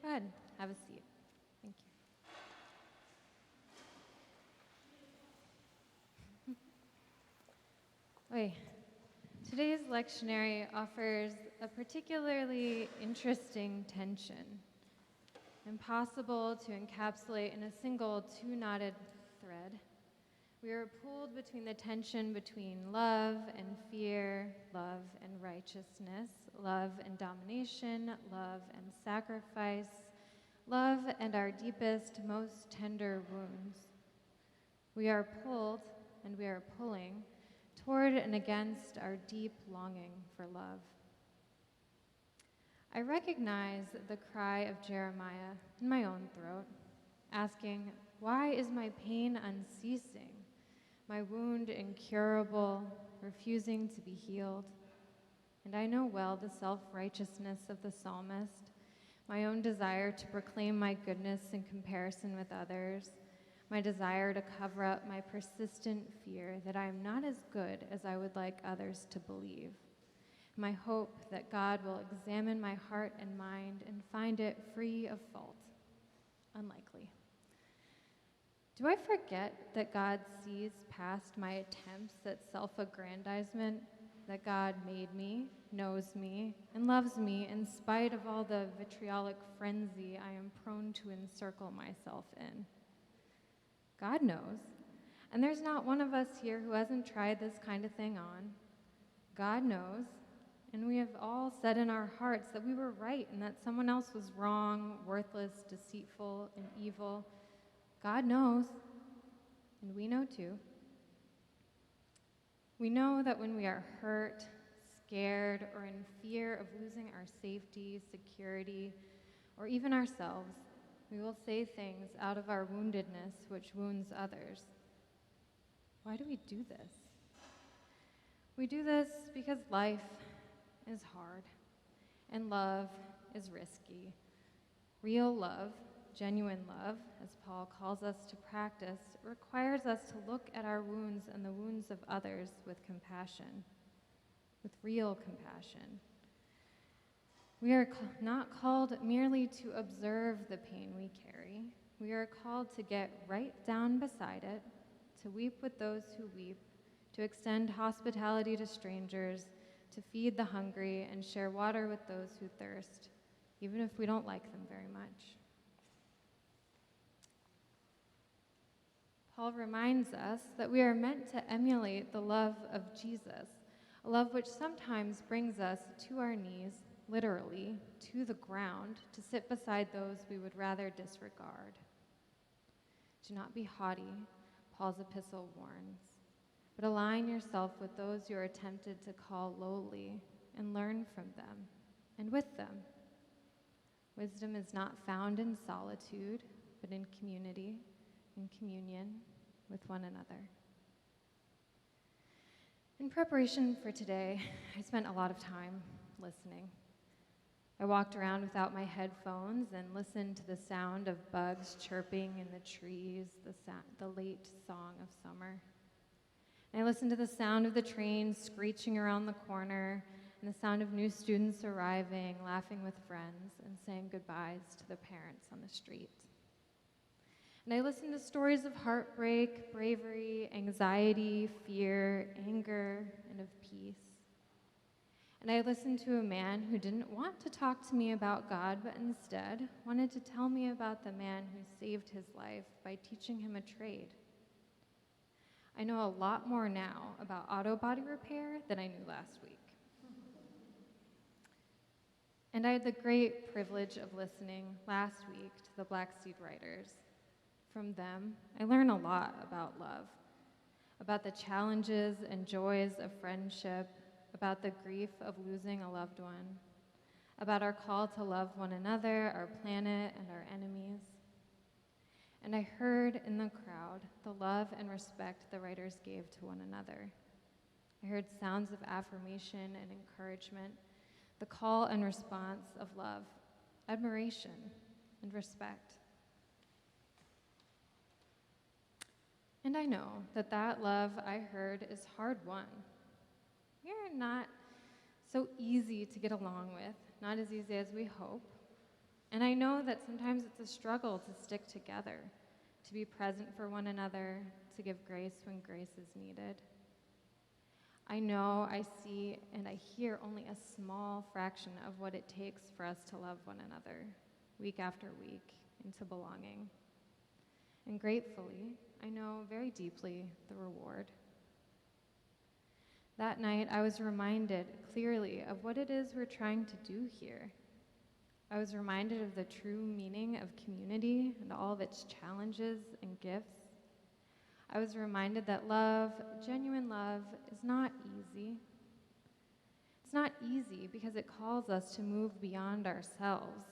Go ahead, have a seat. Thank you. Oy. Today's lectionary offers a particularly interesting tension, impossible to encapsulate in a single two-knotted thread. We are pulled between the tension between love and fear, love and righteousness, love and domination, love and sacrifice, love and our deepest, most tender wounds. We are pulled and we are pulling toward and against our deep longing for love. I recognize the cry of Jeremiah in my own throat, asking, why is my pain unceasing? My wound incurable, refusing to be healed. And I know well the self-righteousness of the psalmist, my own desire to proclaim my goodness in comparison with others, my desire to cover up my persistent fear that I am not as good as I would like others to believe, my hope that God will examine my heart and mind and find it free of fault. Unlikely. Do I forget that God sees past my attempts at self-aggrandizement, that God made me, knows me, and loves me in spite of all the vitriolic frenzy I am prone to encircle myself in? God knows, and there's not one of us here who hasn't tried this kind of thing on. God knows, and we have all said in our hearts that we were right and that someone else was wrong, worthless, deceitful, and evil. God knows, and we know too. We know that when we are hurt, scared, or in fear of losing our safety, security, or even ourselves, we will say things out of our woundedness which wounds others. Why do we do this? We do this because life is hard and love is risky. Real love, genuine love, as Paul calls us to practice, requires us to look at our wounds and the wounds of others with compassion, with real compassion. We are not called merely to observe the pain we carry. We are called to get right down beside it, to weep with those who weep, to extend hospitality to strangers, to feed the hungry, and share water with those who thirst, even if we don't like them very much. Paul reminds us that we are meant to emulate the love of Jesus, a love which sometimes brings us to our knees, literally, to the ground, to sit beside those we would rather disregard. Do not be haughty, Paul's epistle warns, but align yourself with those you are tempted to call lowly and learn from them and with them. Wisdom is not found in solitude, but in community, in communion with one another. In preparation for today, I spent a lot of time listening. I walked around without my headphones and listened to the sound of bugs chirping in the trees, the late song of summer. And I listened to the sound of the train screeching around the corner and the sound of new students arriving, laughing with friends, and saying goodbyes to their parents on the street. And I listened to stories of heartbreak, bravery, anxiety, fear, anger, and of peace. And I listened to a man who didn't want to talk to me about God, but instead wanted to tell me about the man who saved his life by teaching him a trade. I know a lot more now about auto body repair than I knew last week. And I had the great privilege of listening last week to the Black Seed Writers. From them, I learned a lot about love, about the challenges and joys of friendship, about the grief of losing a loved one, about our call to love one another, our planet, and our enemies. And I heard in the crowd the love and respect the writers gave to one another. I heard sounds of affirmation and encouragement, the call and response of love, admiration, and respect. And I know that that love I heard is hard-won. We are not so easy to get along with, not as easy as we hope. And I know that sometimes it's a struggle to stick together, to be present for one another, to give grace when grace is needed. I know, I see, and I hear only a small fraction of what it takes for us to love one another, week after week, into belonging. And gratefully, I know very deeply the reward. That night, I was reminded clearly of what it is we're trying to do here. I was reminded of the true meaning of community and all of its challenges and gifts. I was reminded that love, genuine love, is not easy. It's not easy because it calls us to move beyond ourselves,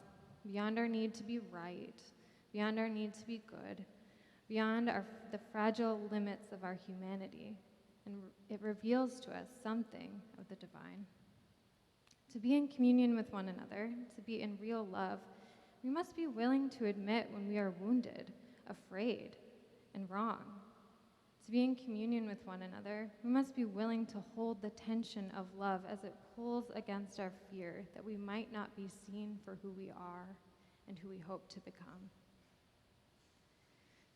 beyond our need to be right, beyond our need to be good, beyond the fragile limits of our humanity. And it reveals to us something of the divine. To be in communion with one another, to be in real love, we must be willing to admit when we are wounded, afraid, and wrong. To be in communion with one another, we must be willing to hold the tension of love as it pulls against our fear that we might not be seen for who we are and who we hope to become.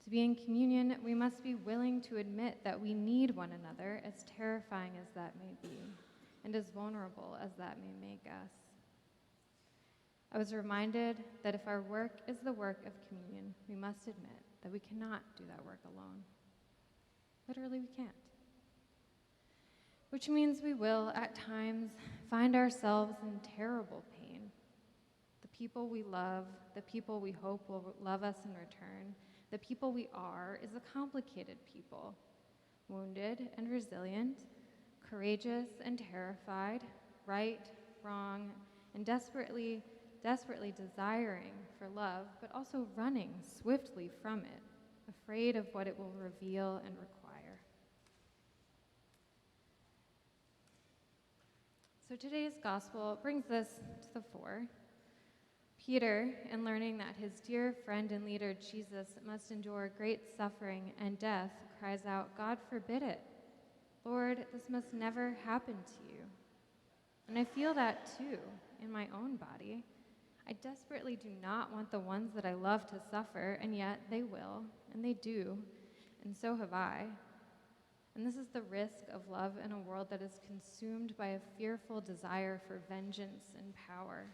To be in communion, we must be willing to admit that we need one another, as terrifying as that may be, and as vulnerable as that may make us. I was reminded that if our work is the work of communion, we must admit that we cannot do that work alone. Literally, we can't. Which means we will, at times, find ourselves in terrible pain. The people we love, the people we hope will love us in return, the people we are, is a complicated people, wounded and resilient, courageous and terrified, right, wrong, and desperately desiring for love, but also running swiftly from it, afraid of what it will reveal and require. So today's gospel brings this to the fore. Peter, in learning that his dear friend and leader Jesus must endure great suffering and death, cries out, "God forbid it. Lord, this must never happen to you." And I feel that too in my own body. I desperately do not want the ones that I love to suffer, and yet they will, and they do, and so have I. And this is the risk of love in a world that is consumed by a fearful desire for vengeance and power.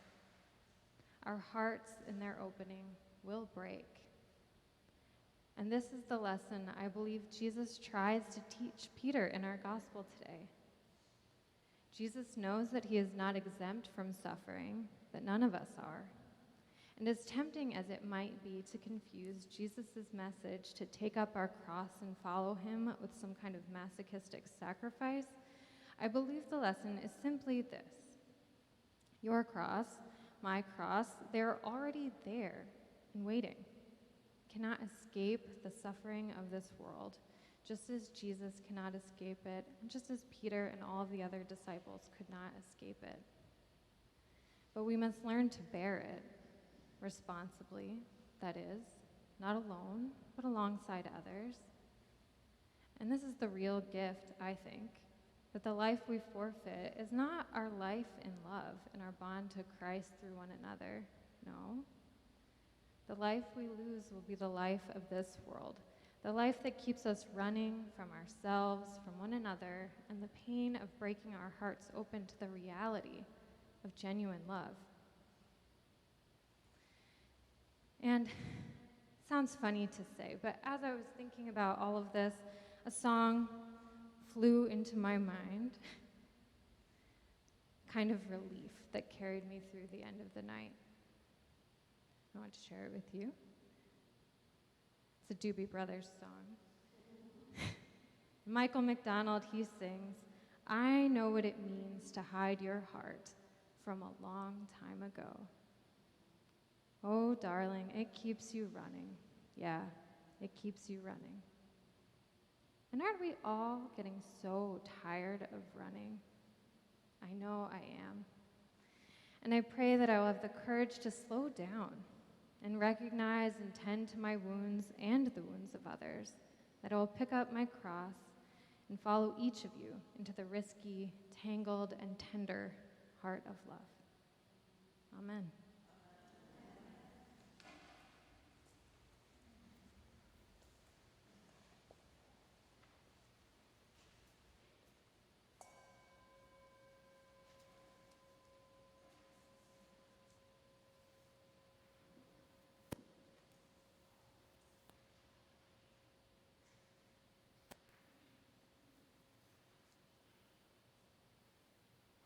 Our hearts, in their opening, will break. And this is the lesson I believe Jesus tries to teach Peter in our gospel today. Jesus knows that he is not exempt from suffering, that none of us are. And as tempting as it might be to confuse Jesus' message to take up our cross and follow him with some kind of masochistic sacrifice, I believe the lesson is simply this. Your cross, my cross, they're already there and waiting. Cannot escape the suffering of this world, just as Jesus cannot escape it, and just as Peter and all of the other disciples could not escape it. But we must learn to bear it responsibly, that is, not alone, but alongside others. And this is the real gift, I think, that the life we forfeit is not our life in love and our bond to Christ through one another. No. The life we lose will be the life of this world, the life that keeps us running from ourselves, from one another, and the pain of breaking our hearts open to the reality of genuine love. And it sounds funny to say, but as I was thinking about all of this, a song flew into my mind, kind of relief that carried me through the end of the night. I want to share it with you. It's a Doobie Brothers song. Michael McDonald, he sings, "I know what it means to hide your heart from a long time ago. Oh, darling, it keeps you running. Yeah, it keeps you running." And aren't we all getting so tired of running? I know I am. And I pray that I will have the courage to slow down and recognize and tend to my wounds and the wounds of others, that I will pick up my cross and follow each of you into the risky, tangled, and tender heart of love. Amen.